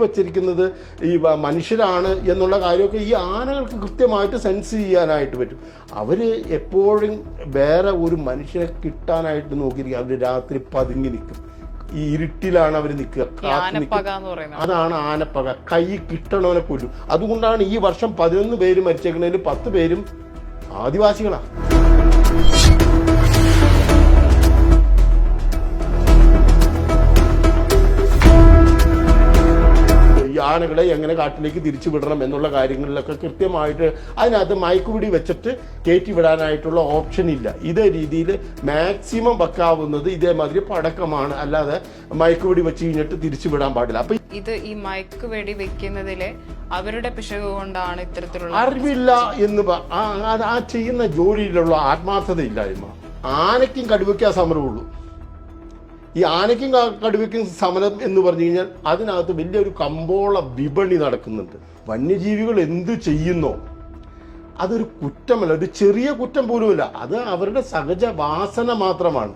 വച്ചിരിക്കുന്നത് ഈ മനുഷ്യരാണ് എന്നുള്ള കാര്യമൊക്കെ ഈ ആനകൾക്ക് കൃത്യമായിട്ട് സെൻസ് ചെയ്യാനായിട്ട് പറ്റും. അവർ എപ്പോഴും വേറെ ഒരു മനുഷ്യനെ കിട്ടാനായിട്ട് നോക്കിയിരിക്കും. അവർ രാത്രി പതുങ്ങി നിൽക്കും, ഈ ഇരുട്ടിലാണ് അവർ നിൽക്കുക, അതാണ് ആനപ്പക. കൈ കിട്ടണവനെ കൊല്ലും. അതുകൊണ്ടാണ് ഈ വർഷം 11 പേര് മരിച്ചേക്കുന്നതിൽ 10 പേരും ആദിവാസികളാണ്. ആനകളെ എങ്ങനെ കാട്ടിലേക്ക് തിരിച്ചു വിടണം എന്നുള്ള കാര്യങ്ങളിലൊക്കെ കൃത്യമായിട്ട് അതിനകത്ത് മയക്കുപിടി വെച്ചിട്ട് കയറ്റി വിടാനായിട്ടുള്ള ഓപ്ഷൻ ഇല്ല. ഇതേ രീതിയിൽ മാക്സിമം വെക്കാവുന്നത് ഇതേമാതിരി പടക്കമാണ്, അല്ലാതെ മയക്കുപിടി വെച്ച് കഴിഞ്ഞിട്ട് തിരിച്ചു വിടാൻ പാടില്ല. അപ്പൊ ഇത് ഈ മയക്കുവെടി വെക്കുന്നതിലെ അവരുടെ പിശക് കൊണ്ടാണ് ഇത്തരത്തിലുള്ള അറിവില്ല എന്ന് ആ ചെയ്യുന്ന ജോലിയിലുള്ള ആത്മാർത്ഥത ഇല്ലായ്മ. ആനയ്ക്കും കടുവയ്ക്കും സമരമുള്ളൂ. ഈ ആനയ്ക്കും കടുവയ്ക്കും സമരം എന്ന് പറഞ്ഞു കഴിഞ്ഞാൽ അതിനകത്ത് വലിയൊരു കമ്പോള വിപണി നടക്കുന്നുണ്ട്. വന്യജീവികൾ എന്ത് ചെയ്യുന്നോ അതൊരു കുറ്റമല്ല, ഒരു ചെറിയ കുറ്റം പോലുമല്ല, അത് അവരുടെ സഹജ വാസന മാത്രമാണ്.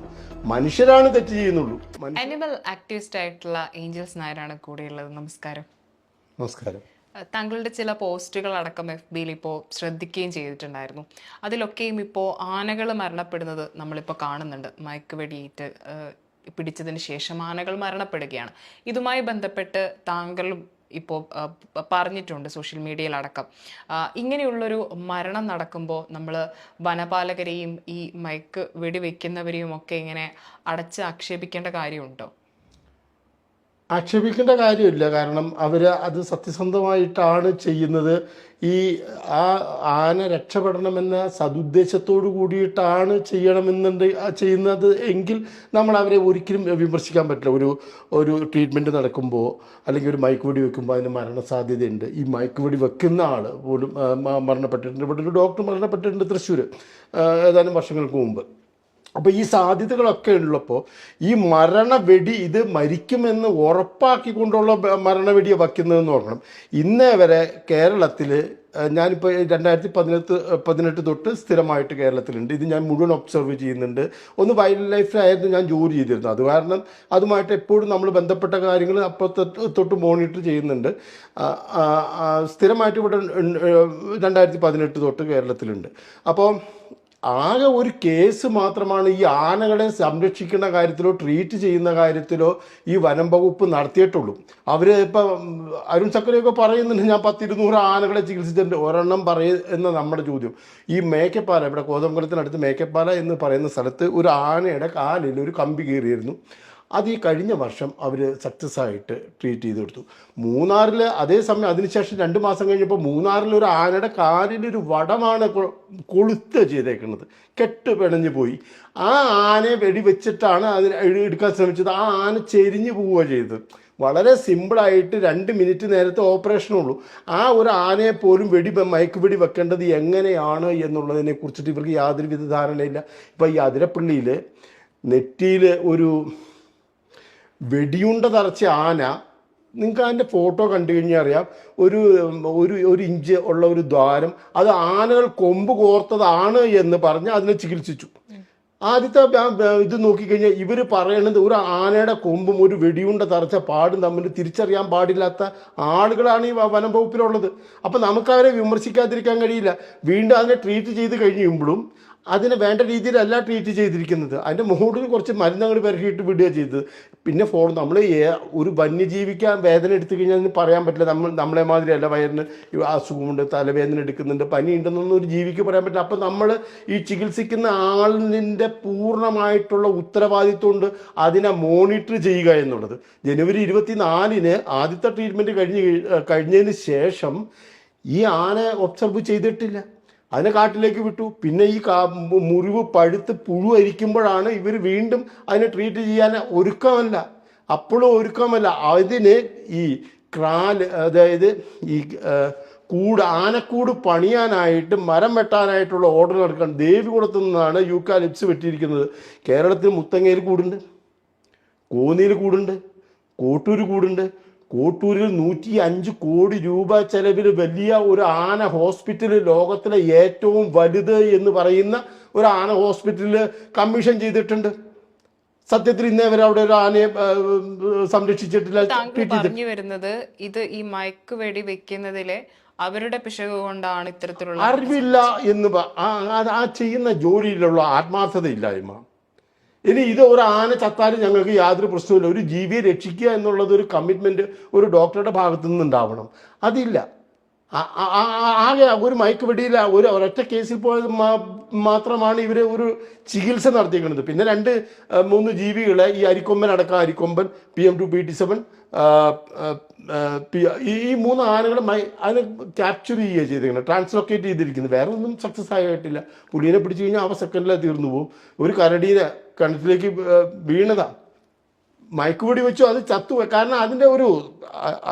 മനുഷ്യരാണ് തെറ്റ് ചെയ്യുന്നുള്ളൂ. അനിമൽ ആക്ടിവിസ്റ്റ് ആയിട്ടുള്ള ഏഞ്ചൽസ് നായരാണ് കൂടെയുള്ളത്. നമസ്കാരം. നമസ്കാരം. താങ്കളുടെ ചില പോസ്റ്റുകൾ അടക്കം FBയിൽ ഇപ്പോൾ ശ്രദ്ധിക്കുകയും ചെയ്തിട്ടുണ്ടായിരുന്നു. അതിലൊക്കെയും ഇപ്പോൾ ആനകൾ മരണപ്പെടുന്നത് നമ്മളിപ്പോൾ കാണുന്നുണ്ട്. മയക്കുവെടിയേറ്റ് പിടിച്ചതിന് ശേഷം ആനകൾ മരണപ്പെടുകയാണ്. ഇതുമായി ബന്ധപ്പെട്ട് താങ്കളും ഇപ്പോൾ പറഞ്ഞിട്ടുണ്ട് സോഷ്യൽ മീഡിയയിലടക്കം. ഇങ്ങനെയുള്ളൊരു മരണം നടക്കുമ്പോൾ നമ്മൾ വനപാലകരെയും ഈ മയക്ക് വെടിവെക്കുന്നവരെയും ഒക്കെ ഇങ്ങനെ അടച്ച് ആക്ഷേപിക്കേണ്ട കാര്യമുണ്ടോ? ആക്ഷേപിക്കേണ്ട കാര്യമില്ല. കാരണം അവർ അത് സത്യസന്ധമായിട്ടാണ് ചെയ്യുന്നത്. ഈ ആന രക്ഷപ്പെടണമെന്ന സതുദ്ദേശത്തോടു കൂടിയിട്ടാണ് ചെയ്യുന്നത് എങ്കിൽ നമ്മൾ അവരെ ഒരിക്കലും വിമർശിക്കാൻ പറ്റില്ല. ഒരു ട്രീറ്റ്മെൻറ്റ് നടക്കുമ്പോൾ അല്ലെങ്കിൽ ഒരു മയക്കുവെടി വെക്കുമ്പോൾ അതിന് മരണസാധ്യതയുണ്ട്. ഈ മയക്കുവെടി വെക്കുന്ന ആൾ പോലും മരണപ്പെട്ടിട്ടുണ്ട്. ഇവിടെ ഒരു ഡോക്ടർ മരണപ്പെട്ടിട്ടുണ്ട് തൃശ്ശൂർ ഏതാനും വർഷങ്ങൾക്ക് മുമ്പ്. അപ്പോൾ ഈ സാധ്യതകളൊക്കെ ഉള്ളപ്പോൾ ഈ മരണവെടി ഇത് മരിക്കുമെന്ന് ഉറപ്പാക്കിക്കൊണ്ടുള്ള മരണവെടിയെ വയ്ക്കുന്നതെന്ന് നോക്കണം. ഇന്നേ വരെ കേരളത്തിൽ ഞാനിപ്പോൾ 2018 തൊട്ട് സ്ഥിരമായിട്ട് കേരളത്തിലുണ്ട്. ഇത് ഞാൻ മുഴുവൻ ഒബ്സർവ് ചെയ്യുന്നുണ്ട്. ഒന്ന് വൈൽഡ് ലൈഫിലായിരുന്നു ഞാൻ ജോലി ചെയ്തിരുന്നത്. അത് കാരണം അതുമായിട്ട് എപ്പോഴും നമ്മൾ ബന്ധപ്പെട്ട കാര്യങ്ങൾ അപ്പോൾ തൊട്ട് മോണിറ്റർ ചെയ്യുന്നുണ്ട്. സ്ഥിരമായിട്ട് ഇവിടെ 2018 തൊട്ട് കേരളത്തിലുണ്ട്. അപ്പോൾ ആകെ ഒരു കേസ് മാത്രമാണ് ഈ ആനകളെ സംരക്ഷിക്കുന്ന കാര്യത്തിലോ ട്രീറ്റ് ചെയ്യുന്ന കാര്യത്തിലോ ഈ വനം വകുപ്പ് നടത്തിയിട്ടുള്ളൂ. അവർ ഇപ്പം അരുൺ സക്കറിയൊക്കെ പറയുന്നുണ്ട് ഞാൻ 100-200 ആനകളെ ചികിത്സിച്ചിട്ടുണ്ട്. ഒരെണ്ണം പറയുന്ന നമ്മുടെ ചോദ്യം, ഈ മേക്കപ്പാല, ഇവിടെ കോതമംഗലത്തിനടുത്ത് മേക്കപ്പാല എന്ന് പറയുന്ന സ്ഥലത്ത് ഒരു ആനയുടെ കാലിൽ ഒരു കമ്പി കയറിയിരുന്നു. അത് ഈ കഴിഞ്ഞ വർഷം അവർ സക്സസ് ആയിട്ട് ട്രീറ്റ് ചെയ്ത് കൊടുത്തു. മൂന്നാറിൽ അതേസമയം അതിനുശേഷം 2 മാസം കഴിഞ്ഞപ്പോൾ മൂന്നാറിൽ ഒരു ആനയുടെ കാലിലൊരു വടമാണ് കൊളുത്ത് ചെയ്തേക്കുന്നത്, കെട്ട് പിണഞ്ഞു പോയി. ആ ആനയെ വെടിവെച്ചിട്ടാണ് അതിന് എടുക്കാൻ ശ്രമിച്ചത്. ആ ആന ചെരിഞ്ഞു പോവുക ചെയ്തത്. വളരെ സിമ്പിളായിട്ട് 2 മിനിറ്റ് നേരത്തെ ഓപ്പറേഷനുള്ളൂ. ആ ഒരു ആനയെ പോലും മയക്കുവെടി വെക്കേണ്ടത് എങ്ങനെയാണ് എന്നുള്ളതിനെ കുറിച്ചിട്ട് ഇവർക്ക് യാതൊരുവിധ ധാരണയില്ല. ഇപ്പം ഈ അതിരപ്പള്ളിയിൽ നെറ്റിയിൽ ഒരു വെടിയുണ്ട തറച്ച ആന, നിങ്ങൾക്ക് അതിൻ്റെ ഫോട്ടോ കണ്ടു കഴിഞ്ഞാൽ അറിയാം, ഒരു ഇഞ്ച് ഉള്ള ഒരു ദ്വാരം, അത് ആനകൾ കൊമ്പ് കോർത്തതാണ് എന്ന് പറഞ്ഞ് അതിനെ ചികിത്സിച്ചു. ആദ്യത്തെ ഇത് നോക്കിക്കഴിഞ്ഞാൽ ഇവർ പറയണത് ഒരു ആനയുടെ കൊമ്പും ഒരു വെടിയുണ്ട തറച്ച പാടും തമ്മിൽ തിരിച്ചറിയാൻ പാടില്ലാത്ത ആളുകളാണ് ഈ വനം വകുപ്പിലുള്ളത്. അപ്പം നമുക്കവരെ വിമർശിക്കാതിരിക്കാൻ കഴിയില്ല. വീണ്ടും അതിനെ ട്രീറ്റ് ചെയ്ത് കഴിയുമ്പോഴും അതിനെ വേണ്ട രീതിയിലല്ല ട്രീറ്റ് ചെയ്തിരിക്കുന്നത്. അതിൻ്റെ മുകളിൽ കുറച്ച് മരുന്നങ്ങൾ പെരക്കിയിട്ട് വിടുക ചെയ്തത്. പിന്നെ നമ്മൾ ഒരു വന്യജീവിക്കാൻ വേദന എടുത്തു കഴിഞ്ഞാൽ അതിന് പറയാൻ പറ്റില്ല. നമ്മളെ മാതിരിയല്ല, വയറിന് അസുഖമുണ്ട്, തലവേദന എടുക്കുന്നുണ്ട്, പനി ഉണ്ടെന്നൊന്നും ഒരു ജീവിക്ക് പറയാൻ പറ്റില്ല. അപ്പം നമ്മൾ ഈ ചികിത്സിക്കുന്ന ആളിൻ്റെ പൂർണ്ണമായിട്ടുള്ള ഉത്തരവാദിത്വമുണ്ട് അതിനെ മോണിറ്റർ ചെയ്യുക എന്നുള്ളത്. ജനുവരി 24 ആദ്യത്തെ ട്രീറ്റ്മെൻറ്റ് കഴിഞ്ഞതിന് ശേഷം ഈ ആന ഒബ്സർവ് ചെയ്തിട്ടില്ല. അതിനെ കാട്ടിലേക്ക് വിട്ടു. പിന്നെ ഈ മുറിവ് പഴുത്ത് പുഴുവരിക്കുമ്പോഴാണ് ഇവർ വീണ്ടും അതിനെ ട്രീറ്റ് ചെയ്യാൻ ഒരുക്കമല്ല. അപ്പോഴും ഒരുക്കമല്ല. അതിന് ഈ അതായത് ഈ ആനക്കൂട് പണിയാനായിട്ട് മരം വെട്ടാനായിട്ടുള്ള ഓർഡർ നടക്കണം. ദേവികുളത്തു നിന്നാണ് യൂക്കാലിപ്സ് വെട്ടിയിരിക്കുന്നത്. കേരളത്തിൽ മുത്തങ്ങയിൽ കൂടുണ്ട്, കോന്നിയിൽ കൂടുണ്ട്, കോട്ടൂർ കൂടുണ്ട്. കോട്ടൂരിൽ 105 കോടി രൂപ ചെലവിൽ വലിയ ഒരു ആന ഹോസ്പിറ്റൽ, ലോകത്തിലെ ഏറ്റവും വലുത് എന്ന് പറയുന്ന ഒരു ആന ഹോസ്പിറ്റലിൽ കമ്മീഷൻ ചെയ്തിട്ടുണ്ട്. സത്യത്തിൽ ഇന്നേ വരെ അവിടെ ഒരു ആനയെ സംരക്ഷിച്ചിട്ടില്ല, താങ്കൾ ട്രീറ്റ് ചെയ്തിട്ടില്ല. പറഞ്ഞു വരുന്നത് ഇത് ഈ മയക്കുവെടി വെക്കുന്നതിലെ അവരുടെ പിശക് കൊണ്ടാണ് ഇത്തരത്തിലുള്ള അറിവില്ല എന്ന് ആ ചെയ്യുന്ന ജോലിയിലുള്ള ആത്മാർത്ഥതയില്ലായ്മ. ഇനി ഇത് ഒരു ആന ചത്താലും ഞങ്ങൾക്ക് യാതൊരു പ്രശ്നവുമില്ല, ഒരു ജീവിയെ രക്ഷിക്കുക എന്നുള്ളത് ഒരു കമ്മിറ്റ്മെന്റ് ഒരു ഡോക്ടറുടെ ഭാഗത്തു നിന്നുണ്ടാവണം. അതില്ല. ആകെ ഒരു മയക്കുവെടിയില്ല, ഒരൊറ്റ കേസിൽ പോയത് മാത്രമാണ് ഇവർ ഒരു ചികിത്സ നടത്തിയിരിക്കുന്നത്. പിന്നെ 2-3 ജീവികളെ ഈ അരിക്കൊമ്പൻ അടക്കം, അരിക്കൊമ്പൻ, PM2 PT7, ഈ 3 ആനകളെ അതിനെ ക്യാപ്ചർ ചെയ്യുക ചെയ്തിരിക്കുന്നത്, ട്രാൻസ്ലൊക്കേറ്റ് ചെയ്തിരിക്കുന്നത്. വേറെ ഒന്നും സക്സസ് ആയിട്ടില്ല. പുലിയെ പിടിച്ചു കഴിഞ്ഞാൽ അവ സെക്കൻഡിലെ തീർന്നു പോകും. ഒരു കരടീനെ കിണറ്റിലേക്ക് വീണതാ, മയക്കുവെടി വെച്ചു, അത് ചത്തുപോയി. കാരണം അതിൻ്റെ ഒരു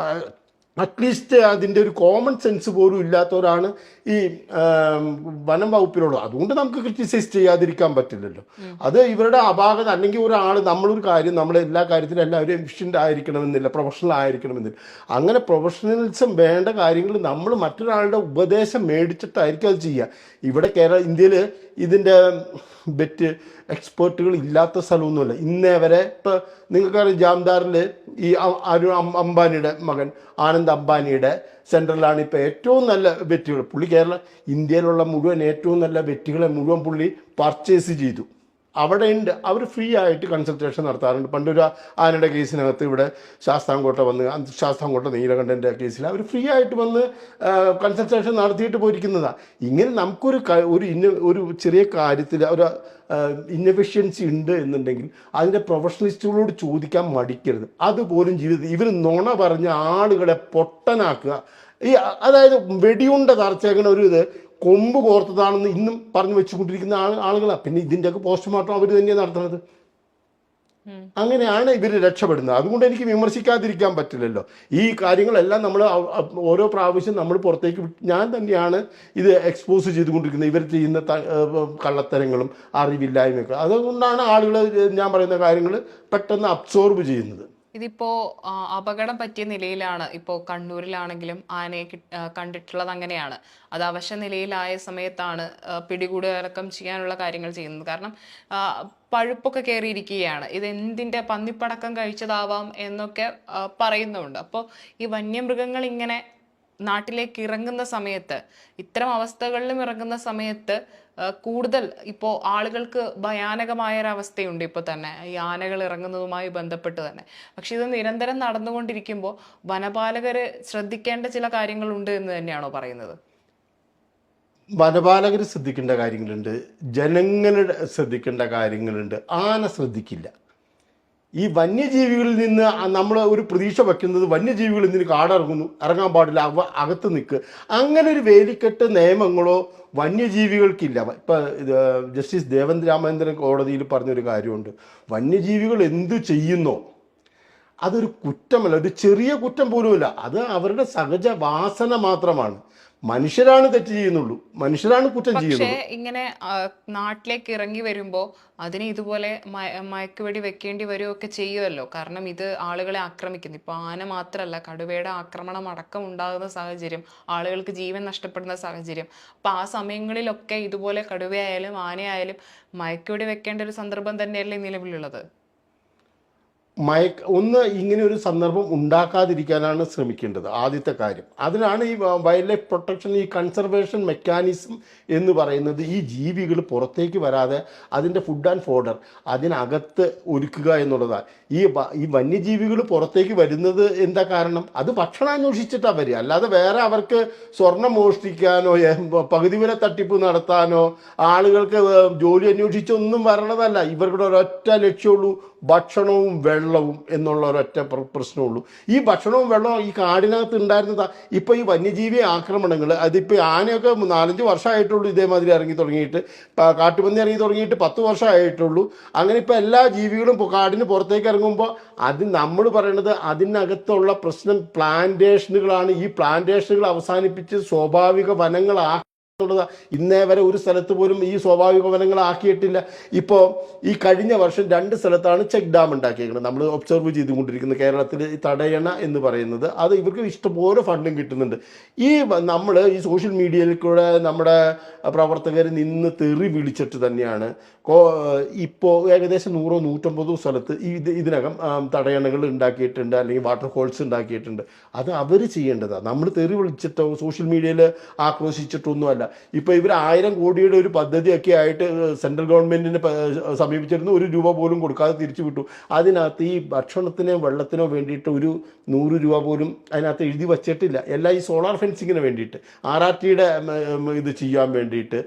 അറ്റ്ലീസ്റ്റ് അതിൻ്റെ ഒരു കോമൺ സെൻസ് പോലും ഇല്ലാത്തവരാണ് ഈ വനം വകുപ്പിലുള്ളത്. അതുകൊണ്ട് നമുക്ക് ക്രിറ്റിസൈസ് ചെയ്യാതിരിക്കാൻ പറ്റില്ലല്ലോ. അത് ഇവരുടെ അപാകത. അല്ലെങ്കിൽ ഒരാൾ നമ്മളൊരു കാര്യം, നമ്മൾ എല്ലാ കാര്യത്തിലും എല്ലാവരും എഫിഷ്യൻ്റ് ആയിരിക്കണമെന്നില്ല, പ്രൊഫഷണൽ ആയിരിക്കണമെന്നില്ല. അങ്ങനെ പ്രൊഫഷണലിസം വേണ്ട കാര്യങ്ങൾ നമ്മൾ മറ്റൊരാളുടെ ഉപദേശം മേടിച്ചിട്ടായിരിക്കും അത് ചെയ്യുക. ഇവിടെ ഇന്ത്യയിൽ ഇതിൻ്റെ ബെറ്റ് എക്സ്പേർട്ടുകൾ ഇല്ലാത്ത സ്ഥലമൊന്നുമില്ല ഇന്നേ വരെ. ഇപ്പം നിങ്ങൾക്കറിയാം, ജാംദാറിൽ ഈ അംബാനിയുടെ മകൻ ആനന്ദ് അംബാനിയുടെ സെൻറ്ററിലാണ് ഇപ്പോൾ ഏറ്റവും നല്ല ബെറ്റുകൾ. പുള്ളി ഇന്ത്യയിലുള്ള മുഴുവൻ ഏറ്റവും നല്ല ബെറ്റുകളെ മുഴുവൻ പുള്ളി പർച്ചേസ് ചെയ്തു. അവിടെ ഉണ്ട്, അവർ ഫ്രീ ആയിട്ട് കൺസൾട്ടേഷൻ നടത്താറുണ്ട്. പണ്ടൊരു ആനയുടെ കേസിനകത്ത് ഇവിടെ ശാസ്താംകോട്ട നീലകണ്ഠൻ്റെ കേസിൽ അവർ ഫ്രീ ആയിട്ട് വന്ന് കൺസൾട്ടേഷൻ നടത്തിയിട്ട് പോയിരിക്കുന്നതാണ്. ഇങ്ങനെ നമുക്കൊരു ഒരു ചെറിയ കാര്യത്തിൽ ഒരു ഇന്നെഫിഷ്യൻസി ഉണ്ട് എന്നുണ്ടെങ്കിൽ അതിൻ്റെ പ്രൊഫഷണലിസ്റ്റുകളോട് ചോദിക്കാൻ മടിക്കരുത്. അതുപോലും ജീവിതത്തിൽ ഇവർ നുണ പറഞ്ഞ ആളുകളെ പൊട്ടനാക്കുക. അതായത് വെടിയുണ്ട തറച്ചേക്കണ ഒരു കൊമ്പ് കോർത്തതാണെന്ന് ഇന്നും പറഞ്ഞു വെച്ചുകൊണ്ടിരിക്കുന്ന ആളുകളാണ്. പിന്നെ ഇതിൻ്റെയൊക്കെ പോസ്റ്റ്മോർട്ടം അവർ തന്നെയാണ് നടത്തുന്നത്. അങ്ങനെയാണ് ഇവർ രക്ഷപ്പെടുന്നത്. അതുകൊണ്ട് എനിക്ക് വിമർശിക്കാതിരിക്കാൻ പറ്റില്ലല്ലോ. ഈ കാര്യങ്ങളെല്ലാം നമ്മൾ ഓരോ പ്രാവശ്യം നമ്മൾ പുറത്തേക്ക് ഞാൻ തന്നെയാണ് ഇത് എക്സ്പോസ് ചെയ്തുകൊണ്ടിരിക്കുന്നത്, ഇവർ ചെയ്യുന്ന കള്ളത്തരങ്ങളും അറിവില്ലായ്മയൊക്കെ. അതുകൊണ്ടാണ് ആളുകൾ ഞാൻ പറയുന്ന കാര്യങ്ങൾ പെട്ടെന്ന് അബ്സോർബ് ചെയ്യുന്നത്. ഇതിപ്പോ അപകടം പറ്റിയ നിലയിലാണ് ഇപ്പോൾ കണ്ണൂരിലാണെങ്കിലും ആനയെ കണ്ടിട്ടുള്ളത്. അങ്ങനെയാണ് അത് അവശ നിലയിലായ സമയത്താണ് പിടികൂടുകയടക്കം ചെയ്യാനുള്ള കാര്യങ്ങൾ ചെയ്യുന്നത്. കാരണം പഴുപ്പൊക്കെ കയറിയിരിക്കുകയാണ്. ഇത് എന്തിൻ്റെ പന്നിപ്പടക്കം കഴിച്ചതാവാം എന്നൊക്കെ പറയുന്നുണ്ട്. അപ്പോൾ ഈ വന്യമൃഗങ്ങൾ ഇങ്ങനെ നാട്ടിലേക്ക് ഇറങ്ങുന്ന സമയത്ത്, ഇത്തരം അവസ്ഥകളിലും ഇറങ്ങുന്ന സമയത്ത് കൂടുതൽ ഇപ്പോൾ ആളുകൾക്ക് ഭയാനകമായൊരവസ്ഥയുണ്ട് ഇപ്പോൾ തന്നെ ഈ ആനകൾ ഇറങ്ങുന്നതുമായി ബന്ധപ്പെട്ട് തന്നെ. പക്ഷെ ഇത് നിരന്തരം നടന്നുകൊണ്ടിരിക്കുമ്പോൾ വനപാലകർ ശ്രദ്ധിക്കേണ്ട ചില കാര്യങ്ങളുണ്ട് എന്ന് തന്നെയാണോ പറയുന്നത്? വനപാലകർ ശ്രദ്ധിക്കേണ്ട കാര്യങ്ങളുണ്ട്, ജനങ്ങളുടെ ശ്രദ്ധിക്കേണ്ട കാര്യങ്ങളുണ്ട്. ആന ശ്രദ്ധിക്കില്ല. ഈ വന്യജീവികളിൽ നിന്ന് നമ്മൾ ഒരു പ്രതീക്ഷ വയ്ക്കുന്നത് വന്യജീവികളിൽ നിന്ന് കാടിറങ്ങുന്നു, ഇറങ്ങാൻ പാടില്ല, അകത്ത് നിൽക്കുക, അങ്ങനെ ഒരു വേലിക്കെട്ട് നിയമങ്ങളോ വന്യജീവികൾക്കില്ല. ഇപ്പം ജസ്റ്റിസ് ദേവൻ രാമചന്ദ്രൻ കോടതിയിൽ പറഞ്ഞൊരു കാര്യമുണ്ട്, വന്യജീവികൾ എന്തു ചെയ്യുന്നോ അതൊരു കുറ്റമല്ല, ഒരു ചെറിയ കുറ്റം പോലുമില്ല, അത് അവരുടെ സഹജ വാസന മാത്രമാണ്. മനുഷ്യരാണ് തെറ്റ് ചെയ്യുന്നുള്ളൂ, മനുഷ്യരാണ് കുറ്റം ചെയ്യുന്നത്. പക്ഷേ ഇങ്ങനെ നാട്ടിലേക്ക് ഇറങ്ങി വരുമ്പോൾ അതിന് ഇതുപോലെ മയക്കുവെടി വെക്കേണ്ടി വരികയൊക്കെ ചെയ്യുമല്ലോ. കാരണം ഇത് ആളുകളെ ആക്രമിക്കുന്നു. ഇപ്പോൾ ആന മാത്രമല്ല, കടുവയുടെ ആക്രമണം അടക്കം ഉണ്ടാകുന്ന സാഹചര്യം, ആളുകൾക്ക് ജീവൻ നഷ്ടപ്പെടുന്ന സാഹചര്യം. അപ്പം ആ സമയങ്ങളിലൊക്കെ ഇതുപോലെ കടുവയായാലും ആനയായാലും മയക്കുവെടി വെക്കേണ്ട ഒരു സന്ദർഭം തന്നെയല്ലേ നിലവിലുള്ളത്? ഇങ്ങനെ ഒരു സന്ദർഭം ഉണ്ടാക്കാതിരിക്കാനാണ് ശ്രമിക്കേണ്ടത് ആദ്യത്തെ കാര്യം. അതിനാണ് ഈ വൈൽഡ് ലൈഫ് പ്രൊട്ടക്ഷൻ, ഈ കൺസർവേഷൻ മെക്കാനിസം എന്ന് പറയുന്നത്. ഈ ജീവികൾ പുറത്തേക്ക് വരാതെ അതിൻ്റെ ഫുഡ് ആൻഡ് ഫോഡർ അതിനകത്ത് ഒരുക്കുക എന്നുള്ളതാണ്. ഈ വന്യജീവികൾ പുറത്തേക്ക് വരുന്നത് എന്താ കാരണം? അത് ഭക്ഷണം അന്വേഷിച്ചിട്ടാണ് വരിക, അല്ലാതെ വേറെ അവർക്ക് സ്വർണം മോഷ്ടിക്കാനോ പകുതി വില തട്ടിപ്പ് നടത്താനോ ആളുകൾക്ക് ജോലി അന്വേഷിച്ചൊന്നും വരണതല്ല. ഇവരുടെ ഒരൊറ്റ ലക്ഷ്യമുള്ളൂ, ഭക്ഷണവും വെള്ളവും എന്നുള്ള ഒരൊറ്റ പ്രശ്നമുള്ളൂ. ഈ ഭക്ഷണവും വെള്ളവും ഈ കാടിനകത്ത് ഉണ്ടായിരുന്നതാ. ഇപ്പോൾ ഈ വന്യജീവി ആക്രമണങ്ങൾ, അതിപ്പോൾ ആനയൊക്കെ 4-5 വർഷമായിട്ടുള്ളൂ ഇതേമാതിരി ഇറങ്ങി തുടങ്ങിയിട്ട്, കാട്ടുപന്നി ഇറങ്ങി തുടങ്ങിയിട്ട് 10 വർഷമായിട്ടുള്ളൂ. അങ്ങനെ ഇപ്പോൾ എല്ലാ ജീവികളും കാടിന് പുറത്തേക്ക് ഇറങ്ങുമ്പോൾ നമ്മൾ പറയണത് അതിനകത്തുള്ള പ്രശ്നം പ്ലാന്റേഷനുകളാണ്. ഈ പ്ലാന്റേഷനുകൾ അവസാനിപ്പിച്ച് സ്വാഭാവിക വനങ്ങളാ എന്നുള്ളത് ഇന്നേ വരെ ഒരു സ്ഥലത്ത് പോലും ഈ സ്വാഭാവിക വനങ്ങളാക്കിയിട്ടില്ല. ഇപ്പോൾ ഈ കഴിഞ്ഞ വർഷം 2 സ്ഥലത്താണ് ചെക്ക് ഡാം ഉണ്ടാക്കിയിരിക്കുന്നത്. നമ്മൾ ഒബ്സർവ് ചെയ്തുകൊണ്ടിരിക്കുന്നത് കേരളത്തിൽ തടയണ എന്ന് പറയുന്നത്, അത് ഇവർക്ക് ഇഷ്ടംപോലെ ഫണ്ടും കിട്ടുന്നുണ്ട്. നമ്മൾ ഈ സോഷ്യൽ മീഡിയയിൽ കൂടെ നമ്മുടെ പ്രവർത്തകർ നിന്ന് തെറി വിളിച്ചിട്ട് തന്നെയാണ് ഇപ്പോൾ ഏകദേശം 100-150 സ്ഥലത്ത് ഇതിനകം തടയണകൾ ഉണ്ടാക്കിയിട്ടുണ്ട്, അല്ലെങ്കിൽ വാട്ടർ ഹോൾസ് ഉണ്ടാക്കിയിട്ടുണ്ട്. അത് അവർ ചെയ്യേണ്ടതാണ്. നമ്മൾ തെറി വിളിച്ചിട്ടോ സോഷ്യൽ മീഡിയയിൽ ആക്രോശിച്ചിട്ടൊന്നുമല്ല. ഇപ്പോൾ ഇവർ 1000 കോടിയുടെ ഒരു പദ്ധതിയൊക്കെ ആയിട്ട് സെൻട്രൽ ഗവൺമെൻറ്റിനെ സമീപിച്ചിരുന്നു, 1 രൂപ പോലും കൊടുക്കാതെ തിരിച്ചു വിട്ടു. അതിനകത്ത് ഈ ഭക്ഷണത്തിനോ വെള്ളത്തിനോ വേണ്ടിയിട്ട് ഒരു 100 രൂപ പോലും അതിനകത്ത് എഴുതി വച്ചിട്ടില്ല. എല്ലാം ഈ സോളാർ ഫെൻസിങ്ങിന് വേണ്ടിയിട്ട്, RRTയുടെ ഇത് ചെയ്യാൻ വേണ്ടിയിട്ട്,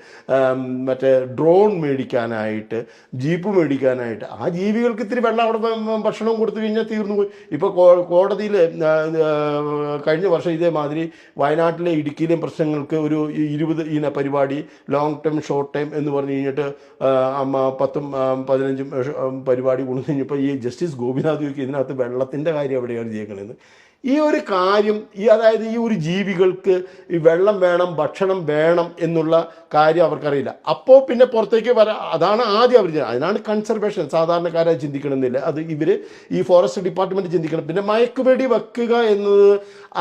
മറ്റേ ഡ്രോൺ മേടിക്കാനായിട്ട്, ജീപ്പ് മേടിക്കാനായിട്ട്. ആ ജീവികൾക്ക് ഇത്തിരി വെള്ളം അവിടെ ഭക്ഷണം കൊടുത്തു കഴിഞ്ഞാൽ തീർന്നു പോയി. ഇപ്പോൾ കോടതിയിൽ കഴിഞ്ഞ വർഷം ഇതേമാതിരി വയനാട്ടിലെ ഇടുക്കിയിലെയും പ്രശ്നങ്ങൾക്ക് ഒരു 20 ഇന പരിപാടി, ലോങ് ടൈം ഷോർട്ട് ടൈം എന്ന് പറഞ്ഞു കഴിഞ്ഞിട്ട് 10-15 പരിപാടി കൊണ്ടു കഴിഞ്ഞപ്പോൾ ഈ ജസ്റ്റിസ് ഗോപിനാഥ് ചോദിക്കും, ഇതിനകത്ത് വെള്ളത്തിൻ്റെ കാര്യം എവിടെയാണ് ചെയ്യണമെന്ന്. ഈ ഒരു കാര്യം, അതായത് ഈ ഒരു ജീവികൾക്ക് ഈ വെള്ളം വേണം, ഭക്ഷണം വേണം എന്നുള്ള കാര്യം അവർക്കറിയില്ല. അപ്പോൾ പിന്നെ പുറത്തേക്ക് അതാണ് ആദ്യം അവർ ചെയ്യുന്നത്. അതിനാണ് കൺസർവേഷൻ സാധാരണക്കാരായി ചിന്തിക്കണമെന്നില്ല, അത് ഇവർ ഈ ഫോറസ്റ്റ് ഡിപ്പാർട്ട്മെൻറ്റ് ചിന്തിക്കണം. പിന്നെ മയക്കുവെടി വെക്കുക എന്നത്,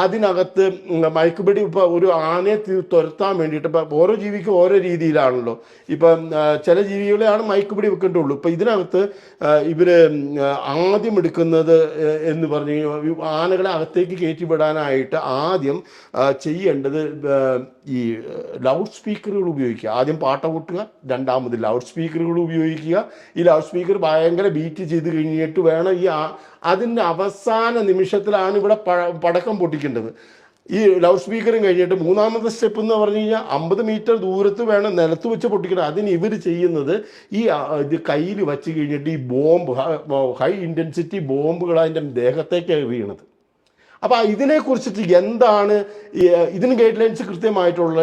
അതിനകത്ത് മയക്കുവെടി ഇപ്പോൾ ഒരു ആനയെ തുരത്താൻ വേണ്ടിയിട്ട് ഇപ്പം ഓരോ ജീവിക്കും ഓരോ രീതിയിലാണല്ലോ. ഇപ്പം ചില ജീവികളെയാണ് മയക്കുവെടി വെക്കേണ്ടുള്ളൂ. ഇപ്പം ഇതിനകത്ത് ഇവർ ആദ്യം എടുക്കുന്നത് എന്ന് പറഞ്ഞു കഴിഞ്ഞാൽ ആനകളെ അകത്തേക്ക് കയറ്റിവിടാനായിട്ട് ആദ്യം ചെയ്യേണ്ടത് ഈ ലൗഡ് സ്പീക്കറുകൾ ഉപയോഗിക്കുക. ആദ്യം പാട്ട കൊട്ടുക, രണ്ടാമത് ലൗഡ് സ്പീക്കറുകൾ ഉപയോഗിക്കുക. ഈ ലൗഡ് സ്പീക്കർ ഭയങ്കര ബീറ്റ് ചെയ്ത് കഴിഞ്ഞിട്ട് വേണം അതിൻ്റെ അവസാന നിമിഷത്തിലാണ് ഇവിടെ പടക്കം പൊട്ടിക്കേണ്ടത്. ഈ ലൗഡ് സ്പീക്കറും കഴിഞ്ഞിട്ട് മൂന്നാമത്തെ സ്റ്റെപ്പ് എന്ന് പറഞ്ഞു കഴിഞ്ഞാൽ 50 മീറ്റർ ദൂരത്ത് വേണം നിലത്ത് വെച്ച് പൊട്ടിക്കണം. അതിന് ഇവർ ചെയ്യുന്നത് ഇത് കയ്യിൽ വച്ച് കഴിഞ്ഞിട്ട് ഈ ബോംബ്, ഹൈ ഇൻറ്റൻസിറ്റി ബോംബുകൾ അതിൻ്റെ ദേഹത്തേക്ക് എറിയണത്. അപ്പോൾ ഇതിനെക്കുറിച്ചിട്ട് എന്താണ്, ഇതിന് ഗൈഡ് ലൈൻസ് കൃത്യമായിട്ടുള്ള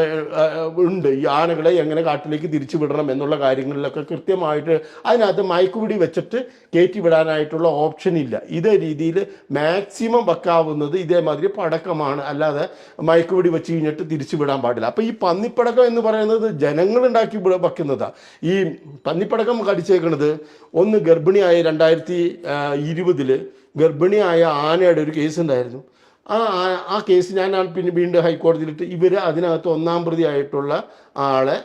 ഉണ്ട്. ഈ ആനകളെ എങ്ങനെ കാട്ടിലേക്ക് തിരിച്ചു വിടണം എന്നുള്ള കാര്യങ്ങളിലൊക്കെ കൃത്യമായിട്ട് അതിനകത്ത് മയക്കുപിടി വെച്ചിട്ട് കയറ്റി വിടാനായിട്ടുള്ള ഓപ്ഷൻ ഇല്ല. ഇതേ രീതിയിൽ മാക്സിമം വെക്കാവുന്നത് ഇതേമാതിരി പടക്കമാണ്, അല്ലാതെ മയക്കുപിടി വെച്ച് കഴിഞ്ഞിട്ട് തിരിച്ചു വിടാൻ പാടില്ല. അപ്പോൾ ഈ പന്നിപ്പടക്കം എന്ന് പറയുന്നത് ജനങ്ങളുണ്ടാക്കി വെക്കുന്നതാണ്. ഈ പന്നിപ്പടക്കം കടിച്ചേക്കുന്നത് ഒന്ന് ഗർഭിണിയായ 2020 ഗർഭിണിയായ ആനയുടെ ഒരു കേസ് ഉണ്ടായിരുന്നു. ആ കേസ് ഞാൻ പിന്നെ വീണ്ടും ഹൈക്കോടതിയിലിട്ട് ഇവർ അതിനകത്ത് 1-ാം പ്രതി ആയിട്ടുള്ള ആളെ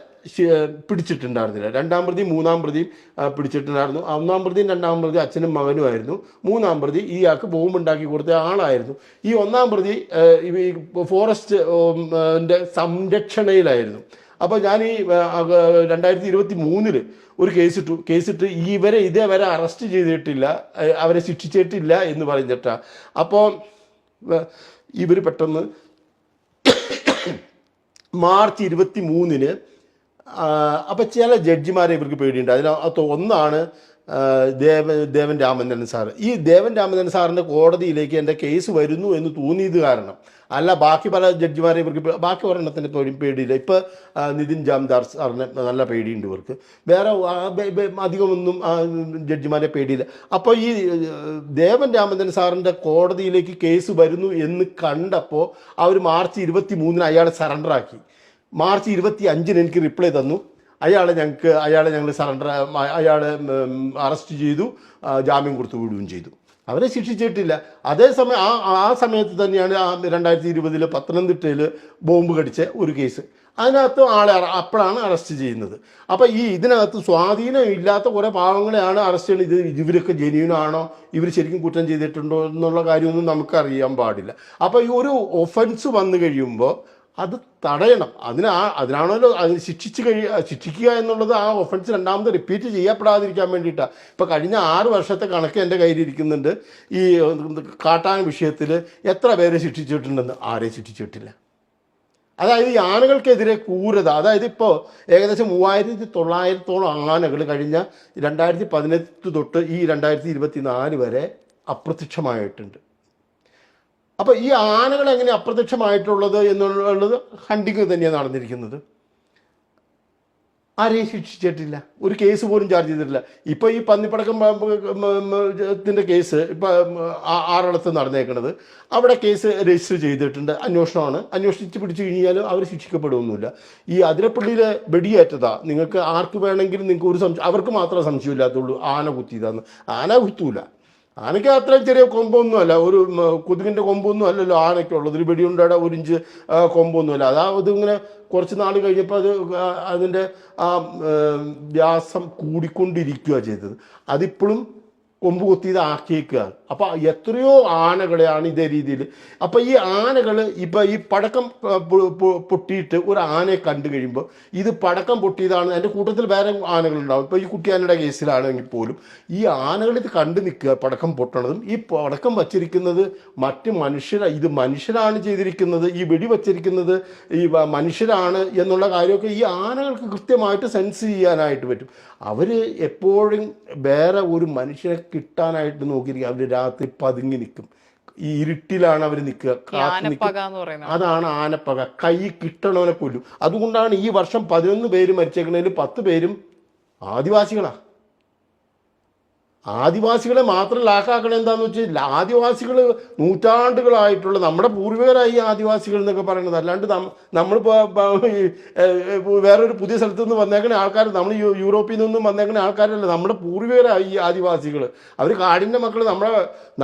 പിടിച്ചിട്ടുണ്ടായിരുന്നില്ല. 2-ാം പ്രതിയും 3-ാം പ്രതിയും പിടിച്ചിട്ടുണ്ടായിരുന്നു. 1-ാം പ്രതിയും 2-ാം പ്രതി അച്ഛനും മകനുമായിരുന്നു. 3-ാം പ്രതി ഇയാൾക്ക് ബോംബ് ഉണ്ടാക്കി കൊടുത്ത ആളായിരുന്നു. ഈ 1-ാം പ്രതി ഫോറസ്റ്റ് സംരക്ഷണയിലായിരുന്നു. അപ്പോൾ ഞാൻ ഈ 2023 ഒരു കേസിട്ട് ഇവരെ ഇതേവരെ അറസ്റ്റ് ചെയ്തിട്ടില്ല, അവരെ ശിക്ഷിച്ചിട്ടില്ല എന്ന് പറഞ്ഞിട്ടാണ്. അപ്പോൾ ഇവർ പെട്ടെന്ന് മാർച്ച് 23 അപ്പോൾ ചില ജഡ്ജിമാരെ ഇവർക്ക് പേടിയുണ്ട്. അതിനകത്ത് ഒന്നാണ് ദേവൻ രാമചന്ദ്രൻ സാറ്. ഈ ദേവൻ രാമചന്ദ്രൻ സാറിൻ്റെ കോടതിയിലേക്ക് എൻ്റെ കേസ് വരുന്നു എന്ന് തോന്നിയത് കാരണം അല്ല, ബാക്കി പല ജഡ്ജിമാരെ ഇവർക്ക് ബാക്കി ഒരെണ്ണത്തിൻ്റെ പേടിയില്ല. ഇപ്പോൾ നിതിൻ ജാംദാർ സാറിന് നല്ല പേടിയുണ്ട് ഇവർക്ക്. വേറെ അധികമൊന്നും ജഡ്ജിമാരെ പേടിയില്ല. അപ്പോൾ ഈ ദേവൻ രാമചന്ദ്രൻ സാറിൻ്റെ കോടതിയിലേക്ക് കേസ് വരുന്നു എന്ന് കണ്ടപ്പോൾ അവർ മാർച്ച് 23 അയാളെ സറണ്ടറാക്കി. മാർച്ച് 25 എനിക്ക് റിപ്ലൈ തന്നു. അയാളെ ഞങ്ങൾ അയാളെ അറസ്റ്റ് ചെയ്തു, ജാമ്യം കൊടുത്തു വിടുകയും ചെയ്തു. അവരെ ശിക്ഷിച്ചിട്ടില്ല. അതേസമയം ആ സമയത്ത് തന്നെയാണ് 2020 പത്തനംതിട്ടയിൽ ബോംബ് കടിച്ച ഒരു കേസ്. അതിനകത്ത് അപ്പോഴാണ് അറസ്റ്റ് ചെയ്യുന്നത്. അപ്പോൾ ഇതിനകത്ത് സ്വാധീനം ഇല്ലാത്ത കുറേ പാവങ്ങളെയാണ് അറസ്റ്റ് ചെയ്യുന്നത്. ഇവരൊക്കെ ജെന്യൂനാണോ, ഇവർ ശരിക്കും കുറ്റം ചെയ്തിട്ടുണ്ടോ എന്നുള്ള കാര്യമൊന്നും നമുക്കറിയാൻ പാടില്ല. അപ്പോൾ ഈ ഒരു ഒഫൻസ് വന്നു കഴിയുമ്പോൾ അത് തടയണം. അതിനാണല്ലോ ശിക്ഷിക്കുക എന്നുള്ളത്. ആ ഒഫൻസ് രണ്ടാമത് റിപ്പീറ്റ് ചെയ്യപ്പെടാതിരിക്കാൻ വേണ്ടിയിട്ടാണ്. ഇപ്പോൾ കഴിഞ്ഞ 6 വർഷത്തെ കണക്ക് എൻ്റെ കയ്യിലിരിക്കുന്നുണ്ട്. ഈ കാട്ടാന വിഷയത്തിൽ എത്ര പേരെ ശിക്ഷിച്ചിട്ടുണ്ടെന്ന്. ആരെയും ശിക്ഷിച്ചിട്ടില്ല. അതായത് ഈ ആനകൾക്കെതിരെ ക്രൂരത, അതായത് ഇപ്പോൾ ഏകദേശം 3900-ഓളം ആനകൾ കഴിഞ്ഞ 2018 തൊട്ട് ഈ 2024 വരെ അപ്രത്യക്ഷമായിട്ടുണ്ട്. അപ്പോൾ ഈ ആനകൾ എങ്ങനെ അപ്രത്യക്ഷമായിട്ടുള്ളത് എന്നുള്ളത് ഹണ്ടിങ് തന്നെയാണ് നടന്നിരിക്കുന്നത്. ആരെയും ശിക്ഷിച്ചിട്ടില്ല, ഒരു കേസ് പോലും ചാർജ് ചെയ്തിട്ടില്ല. ഇപ്പോൾ ഈ പന്നിപ്പടക്കം ത്തിൻ്റെ കേസ് ഇപ്പം ആറളത്ത് നടന്നേക്കുന്നത്, അവിടെ കേസ് രജിസ്റ്റർ ചെയ്തിട്ടുണ്ട്, അന്വേഷണമാണ്. അന്വേഷിച്ച് പിടിച്ചു കഴിഞ്ഞാൽ അവർ ശിക്ഷിക്കപ്പെടുകയൊന്നുമില്ല. ഈ അതിരപ്പള്ളിയിലെ വെടിയേറ്റതാ, നിങ്ങൾക്ക് ആർക്ക് വേണമെങ്കിലും നിങ്ങൾക്ക് ഒരു സംശയം, അവർക്ക് മാത്രമേ സംശയമില്ലാത്തുള്ളൂ ആന കുത്തിയതാന്ന്. ആന കുത്തൂല. ആനയ്ക്ക് അത്രയും ചെറിയ കൊമ്പൊന്നുമല്ല, ഒരു കൊതുകിൻ്റെ കൊമ്പൊന്നും അല്ലല്ലോ ആനയ്ക്കുള്ളത്. ഒരു വെടിയുണ്ടയുടെ 1 ഇഞ്ച് കൊമ്പൊന്നുമല്ല. അത് ഇങ്ങനെ കുറച്ച് നാൾ കഴിഞ്ഞപ്പോൾ അതിൻ്റെ ആ വ്യാസം കൂടിക്കൊണ്ടിരിക്കുക ചെയ്തത്. അതിപ്പോഴും കൊമ്പ് കൊത്തിയത് ആക്കിയേക്കുക. അപ്പോൾ എത്രയോ ആനകളെയാണ് ഇതേ രീതിയിൽ. അപ്പോൾ ഈ ആനകൾ ഇപ്പം ഈ പടക്കം പൊട്ടിയിട്ട് ഒരു ആനയെ കണ്ടു കഴിയുമ്പോൾ ഇത് പടക്കം പൊട്ടിയതാണ്, എൻ്റെ കൂട്ടത്തിൽ വേറെ ആനകളുണ്ടാവും. ഇപ്പോൾ ഈ കുട്ടിയാനയുടെ കേസിലാണെങ്കിൽ പോലും ഈ ആനകൾ ഇത് കണ്ടു നിൽക്കുക, പടക്കം പൊട്ടണതും. ഈ പടക്കം വച്ചിരിക്കുന്നത് മറ്റ് ഇത് മനുഷ്യരാണ് ചെയ്തിരിക്കുന്നത്, ഈ വെടി വച്ചിരിക്കുന്നത് ഈ മനുഷ്യരാണ് എന്നുള്ള കാര്യമൊക്കെ ഈ ആനകൾക്ക് കൃത്യമായിട്ട് സെൻസ് ചെയ്യാനായിട്ട് പറ്റും. അവർ എപ്പോഴും വേറെ ഒരു മനുഷ്യനെ കിട്ടാനായിട്ട് നോക്കിയിരിക്കും. അവർ രാത്രി പതുങ്ങി നിൽക്കും, ഈ ഇരുട്ടിലാണ് അവർ നിൽക്കുക, കാത്തു നിൽക്കും. അതാണ് ആനപ്പക. കൈ കിട്ടണവനെ കൊല്ലും. അതുകൊണ്ടാണ് ഈ വർഷം 11 പേര് മരിച്ചേക്കുന്നതിൽ 10 പേരും ആദിവാസികളാണ്. ആദിവാസികളെ മാത്രം ലാക്കാക്കണ എന്താന്ന് വെച്ചാൽ, ആദിവാസികൾ നൂറ്റാണ്ടുകളായിട്ടുള്ള നമ്മുടെ പൂർവികരായി ആദിവാസികൾ എന്നൊക്കെ പറയുന്നത്. അല്ലാണ്ട് നമ്മളിപ്പോൾ വേറൊരു പുതിയ സ്ഥലത്തു നിന്ന് വന്നേക്കുന്ന ആൾക്കാർ, നമ്മൾ യൂറോപ്പിൽ നിന്നും വന്നേക്കുന്ന ആൾക്കാരല്ല, നമ്മുടെ പൂർവികരായി ഈ ആദിവാസികൾ. അവർ കാടിൻ്റെ മക്കൾ,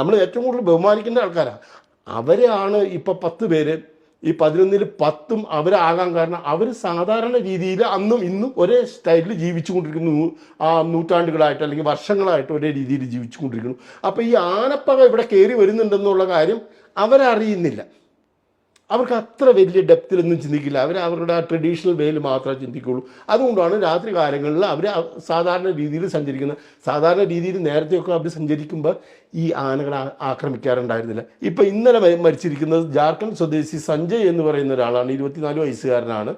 നമ്മൾ ഏറ്റവും കൂടുതൽ ബഹുമാനിക്കേണ്ട ആൾക്കാരാണ്. അവരാണ് ഇപ്പോൾ 10 പേര്. ഈ 11-ൽ 10ഉം അവരാകാൻ കാരണം അവർ സാധാരണ രീതിയിൽ അന്നും ഇന്നും ഒരേ സ്റ്റൈലിൽ ജീവിച്ചു കൊണ്ടിരിക്കുന്നു. നൂറ്റാണ്ടുകളായിട്ട് അല്ലെങ്കിൽ വർഷങ്ങളായിട്ട് ഒരേ രീതിയിൽ ജീവിച്ചു കൊണ്ടിരിക്കുന്നു. അപ്പോൾ ഈ ആനപ്പക ഇവിടെ കയറി വരുന്നുണ്ടെന്നുള്ള കാര്യം അവരറിയുന്നില്ല. അവർക്ക് അത്ര വലിയ ഡെപ്തിലൊന്നും ചിന്തിക്കില്ല. അവരുടെ ആ ട്രഡീഷണൽ വേയിൽ മാത്രമേ ചിന്തിക്കുള്ളൂ. അതുകൊണ്ടാണ് രാത്രി കാലങ്ങളിൽ അവർ സാധാരണ രീതിയിൽ സഞ്ചരിക്കുന്നത്. സാധാരണ രീതിയിൽ നേരത്തെയൊക്കെ അവർ സഞ്ചരിക്കുമ്പോൾ ഈ ആനകളെ ആക്രമിക്കാറുണ്ടായിരുന്നില്ല. ഇപ്പം ഇന്നലെ മരിച്ചിരിക്കുന്നത് ജാർഖണ്ഡ് സ്വദേശി സഞ്ജയ് എന്ന് പറയുന്ന ഒരാളാണ്. 24 വയസ്സുകാരനാണ്,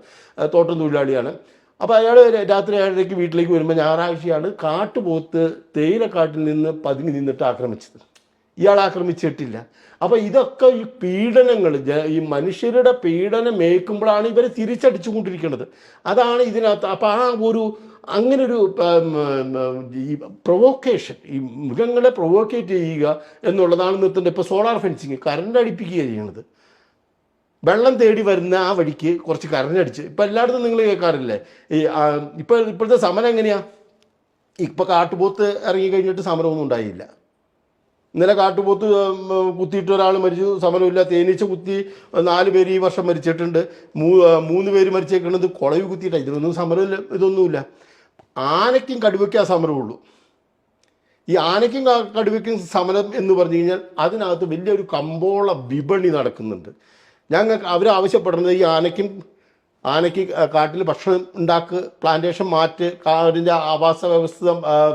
തോട്ടം തൊഴിലാളിയാണ്. അപ്പോൾ അയാൾ രാത്രി 7:30 വീട്ടിലേക്ക് വരുമ്പോൾ ഞായറാഴ്ചയാണ് കാട്ടുപോത്ത് തേയിലക്കാട്ടിൽ നിന്ന് പതുങ്ങി നിന്നിട്ട് ആക്രമിച്ചത്. ഇയാൾ ആക്രമിച്ചിട്ടില്ല. അപ്പോൾ ഇതൊക്കെ ഈ പീഡനങ്ങൾ, ഈ മനുഷ്യരുടെ പീഡനം ഏൽക്കുമ്പോഴാണ് ഇവരെ തിരിച്ചടിച്ചു കൊണ്ടിരിക്കുന്നത്. അതാണ് ഇതിനകത്ത്. അപ്പോൾ അങ്ങനൊരു ഈ പ്രൊവോക്കേഷൻ, ഈ മൃഗങ്ങളെ പ്രൊവോക്കേറ്റ് ചെയ്യുക എന്നുള്ളതാണ് നിർത്തേണ്ടത്. ഇപ്പോൾ സോളാർ ഫെൻസിങ്, കറണ്ട് അടിപ്പിക്കുകയാണ് ചെയ്യണത്. വെള്ളം തേടി വരുന്ന ആ വഴിക്ക് കുറച്ച് കറണ്ടടിച്ച്, ഇപ്പം എല്ലായിടത്തും നിങ്ങൾ കേൾക്കാറില്ലേ ഈ ഇപ്പോഴത്തെ സമരം എങ്ങനെയാണ്? ഇപ്പോൾ കാട്ടുപോത്ത് ഇറങ്ങി കഴിഞ്ഞിട്ട് സമരമൊന്നും ഉണ്ടായില്ല. ഇന്നലെ കാട്ടുപോത്ത് കുത്തിയിട്ട് ഒരാൾ മരിച്ചു, സമരമില്ല. തേനീച്ച കുത്തി 4 പേര് ഈ വർഷം മരിച്ചിട്ടുണ്ട്. 3 പേര് മരിച്ചേക്കുന്നത് കുളവ് കുത്തിയിട്ടാണ്. ഇതിനൊന്നും സമരമില്ല, ഇതൊന്നുമില്ല. ആനയ്ക്കും കടുവയ്ക്കും ആ സമരമുള്ളൂ. ഈ ആനയ്ക്കും കടുവയ്ക്കും സമരം എന്ന് പറഞ്ഞു കഴിഞ്ഞാൽ അതിനകത്ത് വലിയൊരു കമ്പോള വിപണി നടക്കുന്നുണ്ട്. അവർ ആവശ്യപ്പെടുന്നത് ഈ ആനയ്ക്ക് കാട്ടിൽ ഭക്ഷണം ഉണ്ടാക്കുക, പ്ലാന്റേഷൻ മാറ്റ്, കാടിൻ്റെ ആവാസ വ്യവസ്ഥ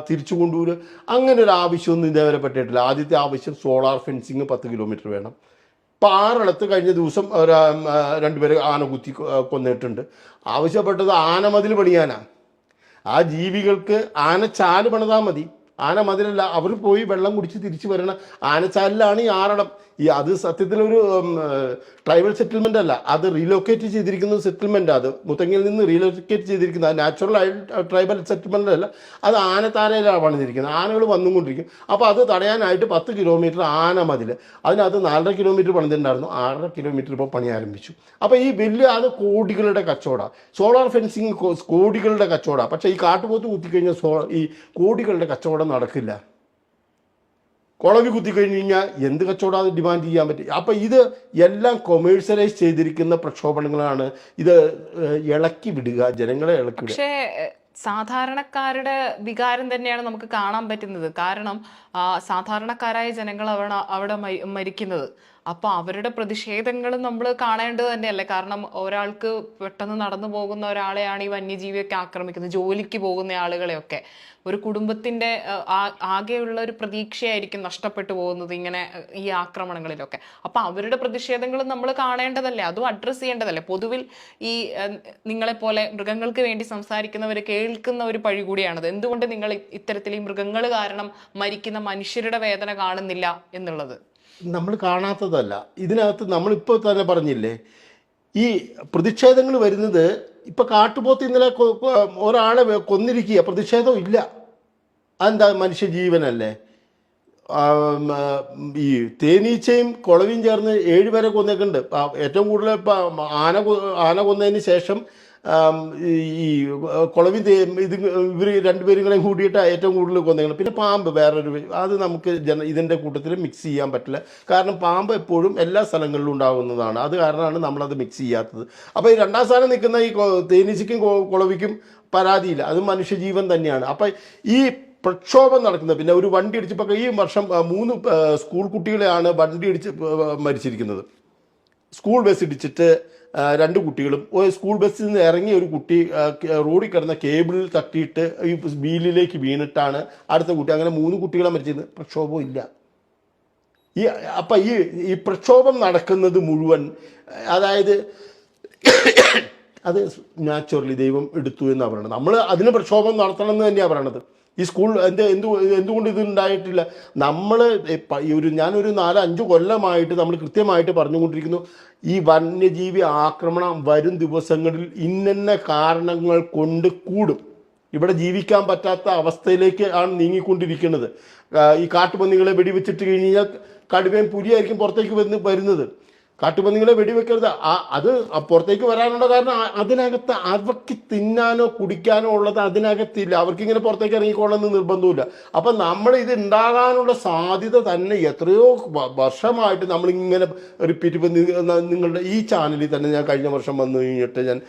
തിരിച്ചു കൊണ്ടുവരിക, അങ്ങനെ ഒരു ആവശ്യമൊന്നും ഇതേവരെ പറ്റിയിട്ടില്ല. ആദ്യത്തെ ആവശ്യം സോളാർ ഫെൻസിങ് 10 കിലോമീറ്റർ വേണം. ഇപ്പോൾ ആറളത്ത് കഴിഞ്ഞ ദിവസം 2 പേര് ആന കുത്തി കൊന്നിട്ടുണ്ട്. ആവശ്യപ്പെട്ടത് ആനമതിൽ പണിയാനാണ്. ആ ജീവികൾക്ക് ആനച്ചാല് പണിതാൽ മതി, ആനമതിലല്ല. അവർ പോയി വെള്ളം കുടിച്ച് തിരിച്ചു വരണം. ആനച്ചാലിലാണ് ഈ ആറളം. അത് സത്യത്തിലൊരു ട്രൈബൽ സെറ്റിൽമെൻ്റ് അല്ല, അത് റീലൊക്കേറ്റ് ചെയ്തിരിക്കുന്ന സെറ്റിൽമെൻറ്റ്. അത് മുത്തങ്ങയിൽ നിന്ന് റീലൊക്കേറ്റ് ചെയ്തിരിക്കുന്നത് നാച്ചുറൽ ട്രൈബൽ സെറ്റിൽമെൻ്റ് അല്ല, അത് ആനത്താരയിലാണ് പണിതിരിക്കുന്നത്. ആനകൾ വന്നുകൊണ്ടിരിക്കും. അപ്പോൾ അത് തടയാനായിട്ട് 10 കിലോമീറ്റർ ആന മതിൽ, അതിനകത്ത് 4.5 കിലോമീറ്റർ പണിതിട്ടുണ്ടായിരുന്നു, 6.5 കിലോമീറ്റർ ഇപ്പോൾ പണി ആരംഭിച്ചു. അപ്പോൾ ഈ അത് കോടികളുടെ കച്ചവടമാണ്. സോളാർ ഫെൻസിങ് കോടികളുടെ കച്ചവടമാണ്. പക്ഷേ ഈ കാട്ടുപോത്ത് കുത്തിക്കഴിഞ്ഞാൽ ഈ കോടികളുടെ കച്ചവടം നടക്കില്ല. കുളവി കുത്തിക്കഴിഞ്ഞ് കഴിഞ്ഞാൽ എന്ത് കച്ചവടം അത് ഡിമാൻഡ് ചെയ്യാൻ പറ്റും? അപ്പം ഇത് എല്ലാം കൊമേഴ്സ്യലൈസ് ചെയ്തിരിക്കുന്ന പ്രക്ഷോഭങ്ങളാണ്. ഇത് ഇളക്കി വിടുക, ജനങ്ങളെ ഇളക്കി വിടുക. പക്ഷേ സാധാരണക്കാരുടെ വികാരം തന്നെയാണ് നമുക്ക് കാണാൻ പറ്റുന്നത്. കാരണം സാധാരണക്കാരായ ജനങ്ങൾ അവിടെ മരിക്കുന്നത്. അപ്പോൾ അവരുടെ പ്രതിഷേധങ്ങളും നമ്മൾ കാണേണ്ടത് തന്നെയല്ലേ. കാരണം ഒരാൾക്ക് പെട്ടെന്ന് നടന്നു പോകുന്ന ഒരാളെയാണ് ഈ വന്യജീവിയൊക്കെ ആക്രമിക്കുന്നത്, ജോലിക്ക് പോകുന്ന ആളുകളെയൊക്കെ. ഒരു കുടുംബത്തിൻ്റെ ആകെയുള്ള ഒരു പ്രതീക്ഷയായിരിക്കും നഷ്ടപ്പെട്ടു പോകുന്നത് ഇങ്ങനെ ഈ ആക്രമണങ്ങളിലൊക്കെ. അപ്പോൾ അവരുടെ പ്രതിഷേധങ്ങളും നമ്മൾ കാണേണ്ടതല്ലേ, അതും അഡ്രസ്സ് ചെയ്യേണ്ടതല്ലേ. പൊതുവിൽ ഈ നിങ്ങളെപ്പോലെ മൃഗങ്ങൾക്ക് വേണ്ടി സംസാരിക്കുന്നവർ കേൾക്കുന്ന ഒരു പഴി കൂടിയാണത്. എന്തുകൊണ്ട് നിങ്ങൾ ഇത്തരത്തിൽ ഈ മൃഗങ്ങൾ കാരണം മരിക്കുന്ന മനുഷ്യരുടെ വേദന കാണുന്നില്ല എന്നുള്ളത്? നമ്മൾ കാണാത്തതല്ല. ഇതിനകത്ത് നമ്മളിപ്പോൾ തന്നെ പറഞ്ഞില്ലേ, ഈ പ്രതിഷേധങ്ങൾ വരുന്നത് ഇപ്പം കാട്ടുപോത്ത് ഇന്നലെ ഒരാളെ കൊന്നിരിക്കുക, പ്രതിഷേധം ഇല്ല. അതെന്താ, മനുഷ്യജീവനല്ലേ? ഈ തേനീച്ചയും കുളവിയും ചേർന്ന് 7 പേരെ കൊന്നേക്കുണ്ട്. ഏറ്റവും കൂടുതൽ ഇപ്പം ആന കൊന്നതിന് ശേഷം ഈ കുളവി ഇത് ഇവർ രണ്ടുപേരും കൂടെ കൂടിയിട്ട് ഏറ്റവും കൂടുതൽ കൊന്നേക്കണം. പിന്നെ പാമ്പ് വേറൊരു, അത് നമുക്ക് ഇതിൻ്റെ കൂട്ടത്തിൽ മിക്സ് ചെയ്യാൻ പറ്റില്ല. കാരണം പാമ്പ് എപ്പോഴും എല്ലാ സ്ഥലങ്ങളിലും ഉണ്ടാകുന്നതാണ്. അത് കാരണമാണ് നമ്മളത് മിക്സ് ചെയ്യാത്തത്. അപ്പോൾ ഈ 2ാം സ്ഥാനം നിൽക്കുന്ന ഈ തേനീച്ചയ്ക്കും കുളവിക്കും പരാതിയില്ല, അത് മനുഷ്യജീവൻ തന്നെയാണ്. അപ്പം ഈ പ്രക്ഷോഭം നടക്കുന്നത്, പിന്നെ ഒരു വണ്ടി ഇടിച്ചപ്പോൾ ഈ വർഷം 3 സ്കൂൾ കുട്ടികളെയാണ് വണ്ടി ഇടിച്ച് മരിച്ചിരിക്കുന്നത്. സ്കൂൾ ബസ് ഇടിച്ചിട്ട് 2 കുട്ടികളും, സ്കൂൾ ബസ്സിൽ നിന്ന് ഇറങ്ങിയ ഒരു കുട്ടി റോഡിൽ കിടന്ന കേബിളിൽ തട്ടിയിട്ട് ഈ വീലിലേക്ക് വീണിട്ടാണ് അടുത്ത കുട്ടി. അങ്ങനെ 3 കുട്ടികളെ മരിച്ചത്. പ്രക്ഷോഭം ഇല്ല. അപ്പം ഈ പ്രക്ഷോഭം നടക്കുന്നത് മുഴുവൻ, അതായത് അത് നാച്ചുറലി ദൈവം എടുത്തു എന്നാണ് പറയുന്നത്. നമ്മൾ അതിന് പ്രക്ഷോഭം നടത്തണം എന്ന് തന്നെയാണ് പറയണത്. ഈ സ്കൂൾ എന്തുകൊണ്ട് ഇത് ഉണ്ടായിട്ടില്ല? നമ്മൾ ഞാനൊരു 4-5 കൊല്ലമായിട്ട് നമ്മൾ കൃത്യമായിട്ട് പറഞ്ഞുകൊണ്ടിരിക്കുന്നു, ഈ വന്യജീവി ആക്രമണം വരും ദിവസങ്ങളിൽ ഇന്ന കാരണങ്ങൾ കൊണ്ട് കൂടും. ഇവിടെ ജീവിക്കാൻ പറ്റാത്ത അവസ്ഥയിലേക്ക് ആണ് നീങ്ങിക്കൊണ്ടിരിക്കുന്നത്. ഈ കാട്ടുപന്നികളെ വെടിവെച്ചിട്ട് കഴിഞ്ഞാൽ കടുവയും പുലിയായിരിക്കും പുറത്തേക്ക് വരുന്നത്. കാട്ടുപന്നികളെ വെടിവെക്കരുത്. അത് പുറത്തേക്ക് വരാനുള്ള കാരണം അതിനകത്ത് അവർക്ക് തിന്നാനോ കുടിക്കാനോ ഉള്ളത് അതിനകത്തില്ല. അവർക്കിങ്ങനെ പുറത്തേക്ക് ഇറങ്ങിക്കൊള്ളണമെന്ന് നിർബന്ധമില്ല. അപ്പം നമ്മൾ ഇത് ഉണ്ടാകാനുള്ള സാധ്യത തന്നെ എത്രയോ വർഷമായിട്ട് നമ്മളിങ്ങനെ റിപ്പീറ്റ്. ഇപ്പം നിങ്ങളുടെ ഈ ചാനലിൽ തന്നെ ഞാൻ കഴിഞ്ഞ വർഷം വന്നു കഴിഞ്ഞിട്ട് ഞാൻ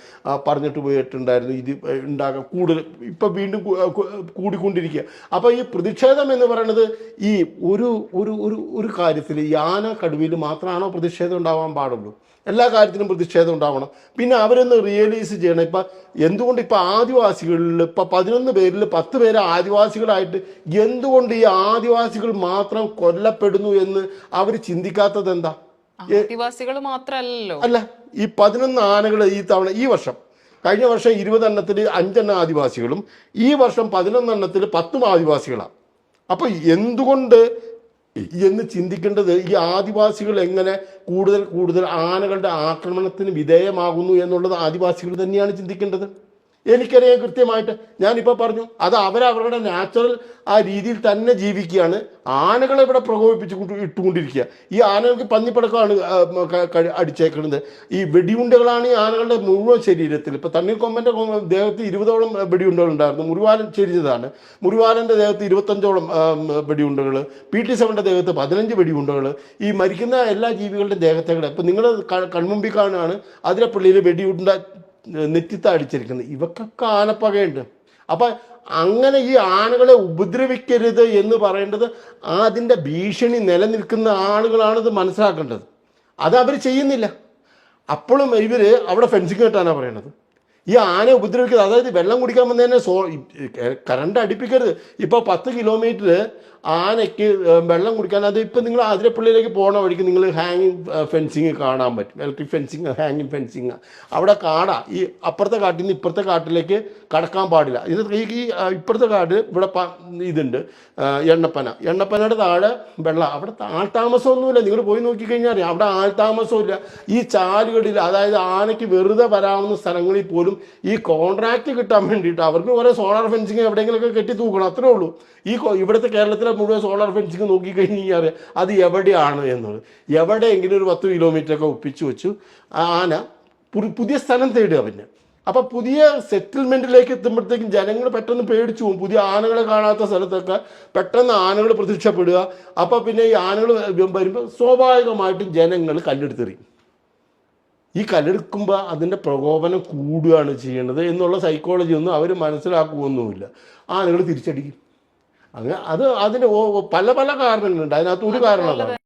പറഞ്ഞിട്ട് പോയിട്ടുണ്ടായിരുന്നു, ഇത് ഉണ്ടാകാൻ കൂടുതൽ ഇപ്പം വീണ്ടും കൂടിക്കൊണ്ടിരിക്കുക. അപ്പോൾ ഈ പ്രതിഷേധം എന്ന് പറയുന്നത് ഈ ഒരു കാര്യത്തിൽ ഈ ആന കടുവയിൽ മാത്രമാണോ പ്രതിഷേധം ഉണ്ടാവുക? പാടുള്ളൂ. എല്ലാ കാര്യത്തിലും പ്രതിഷേധം ഉണ്ടാവണം. പിന്നെ അവരൊന്ന് റിയലൈസ് ചെയ്യണം. ഇപ്പം എന്തുകൊണ്ട് ഇപ്പം ആദിവാസികളിൽ ഇപ്പം 11 പേരിൽ 10 പേര് ആദിവാസികളായിട്ട് എന്തുകൊണ്ട് ഈ ആദിവാസികൾ മാത്രം കൊല്ലപ്പെടുന്നു എന്ന് അവർ ചിന്തിക്കാത്തത് എന്താ? ആദിവാസികൾ മാത്രമല്ലല്ലോ. അല്ല, ഈ 11 ആനകൾ ഈ വർഷം, കഴിഞ്ഞ വർഷം 20 എണ്ണത്തിൽ 5 എണ്ണം ആദിവാസികളും ഈ വർഷം 11 എണ്ണത്തിൽ 10 ആദിവാസികളാണ്. അപ്പോൾ എന്തുകൊണ്ട് എന്ന് ചിന്തിക്കേണ്ടത് ഈ ആദിവാസികൾ എങ്ങനെ കൂടുതൽ ആനകളുടെ ആക്രമണത്തിന് വിധേയമാകുന്നു എന്നുള്ളത് ആദിവാസികൾ തന്നെയാണ് ചിന്തിക്കേണ്ടത്. എനിക്കറിയാം കൃത്യമായിട്ട്. ഞാനിപ്പോൾ പറഞ്ഞു, അത് അവരവരുടെ നാച്ചുറൽ ആ രീതിയിൽ തന്നെ ജീവിക്കുകയാണ്. ആനകളെ ഇവിടെ പ്രകോപിപ്പിച്ച് ഇട്ടുകൊണ്ടിരിക്കുക. ഈ ആനകൾക്ക് പന്നിപ്പടക്കമാണ് അടിച്ചേക്കുന്നത്. ഈ വെടിയുണ്ടകളാണ് ഈ ആനകളുടെ മുഴുവൻ ശരീരത്തിൽ. ഇപ്പോൾ തണ്ണീർക്കൊമ്പൻ്റെ ദേഹത്ത് 20ഓളം വെടിയുണ്ടകളുണ്ടായിരുന്നു. മുറിവാലൻ ചെരിഞ്ഞതാണ്. മുറിവാലൻ്റെ ദേഹത്ത് 25ഓളം വെടിയുണ്ടകൾ, PT7ൻ്റെ ദേഹത്ത് 15 വെടിയുണ്ടകൾ. ഈ മരിക്കുന്ന എല്ലാ ജീവികളുടെ ദേഹത്തേക്കൂടെ ഇപ്പം നിങ്ങൾ കൺമുമ്പിൽ കാണുകയാണ് അതിരപ്പള്ളിയിൽ വെടിയുണ്ട നെറ്റിത്ത അടിച്ചിരിക്കുന്നത്. ഇവക്കൊക്കെ ആനപ്പകയുണ്ട്. അപ്പം അങ്ങനെ ഈ ആനകളെ ഉപദ്രവിക്കരുത് എന്ന് പറയേണ്ടത് അതിൻ്റെ ഭീഷണി നിലനിൽക്കുന്ന ആളുകളാണിത് മനസ്സിലാക്കേണ്ടത്. അത് അവർ ചെയ്യുന്നില്ല. അപ്പോഴും ഇവർ അവിടെ ഫെൻസിങ് കെട്ടാനാണ് പറയണത്. ഈ ആനയെ ഉപദ്രവിക്കരുത്, അതായത് വെള്ളം കുടിക്കാൻ വന്നതിനെ കറണ്ട് അടുപ്പിക്കരുത്. ഇപ്പോൾ 10 കിലോമീറ്റർ ആനയ്ക്ക് വെള്ളം കുടിക്കാൻ, അത് ഇപ്പം നിങ്ങൾ ആതിരപ്പള്ളിയിലേക്ക് പോകുന്ന വഴിക്ക് നിങ്ങൾ ഹാങ്ങിങ് ഫെൻസിങ് കാണാൻ പറ്റും. ഇലക്ട്രിക് ഫെൻസിങ്, ഹാങ്ങിങ് ഫെൻസിങ്. അവിടെ കാടാ. ഈ അപ്പുറത്തെ കാട്ടിൽ നിന്ന് ഇപ്പുറത്തെ കാട്ടിലേക്ക് കടക്കാൻ പാടില്ല. ഇത് ഈ ഇപ്പുറത്തെ കാട് ഇവിടെ ഇതുണ്ട്, എണ്ണപ്പനയുടെ താഴെ വെള്ളം. അവിടെ ആൾതാമസമൊന്നുമില്ല. നിങ്ങൾ പോയി നോക്കിക്കഴിഞ്ഞാൽ അറിയാം, അവിടെ ആൾതാമസമില്ല. ഈ ചാലുകളിൽ, അതായത് ആനയ്ക്ക് വെറുതെ വരാവുന്ന സ്ഥലങ്ങളിൽ പോലും ഈ കോൺട്രാക്റ്റ് കിട്ടാൻ വേണ്ടിയിട്ട് അവർക്ക് കുറേ സോളാർ ഫെൻസിങ് എവിടെയെങ്കിലുമൊക്കെ കെട്ടി തൂക്കണം, അത്രേ ഉള്ളൂ. ഇവിടുത്തെ കേരളത്തിലെ മുഴുവൻ സോളാർ ഫെൻസിങ് നോക്കിക്കഴിഞ്ഞാൽ അത് എവിടെയാണ് എന്നുള്ളത്. എവിടെയെങ്കിലും ഒരു 10 കിലോമീറ്ററൊക്കെ ഒപ്പിച്ചു വെച്ചു ആന പുതിയ സ്ഥലം തേടുക. പിന്നെ അപ്പം പുതിയ സെറ്റിൽമെൻറ്റിലേക്ക് എത്തുമ്പോഴത്തേക്കും ജനങ്ങൾ പെട്ടെന്ന് പേടിച്ചു പോകും. പുതിയ ആനകളെ കാണാത്ത സ്ഥലത്തൊക്കെ പെട്ടെന്ന് ആനകൾ പ്രത്യക്ഷപ്പെടുക. അപ്പം പിന്നെ ഈ ആനകൾ വരുമ്പോൾ സ്വാഭാവികമായിട്ടും ജനങ്ങൾ കല്ലെടുത്തെറിയും. ഈ കല്ലെടുക്കുമ്പോൾ അതിൻ്റെ പ്രകോപനം കൂടുകയാണ് ചെയ്യേണ്ടത് എന്നുള്ള സൈക്കോളജി ഒന്നും അവർ മനസ്സിലാക്കുകയൊന്നുമില്ല. ആനകൾ തിരിച്ചടിക്കും. അങ്ങനെ അതിന് പല കാരണങ്ങളുണ്ട്. അതിനകത്ത് ഒരു കാരണമാണ്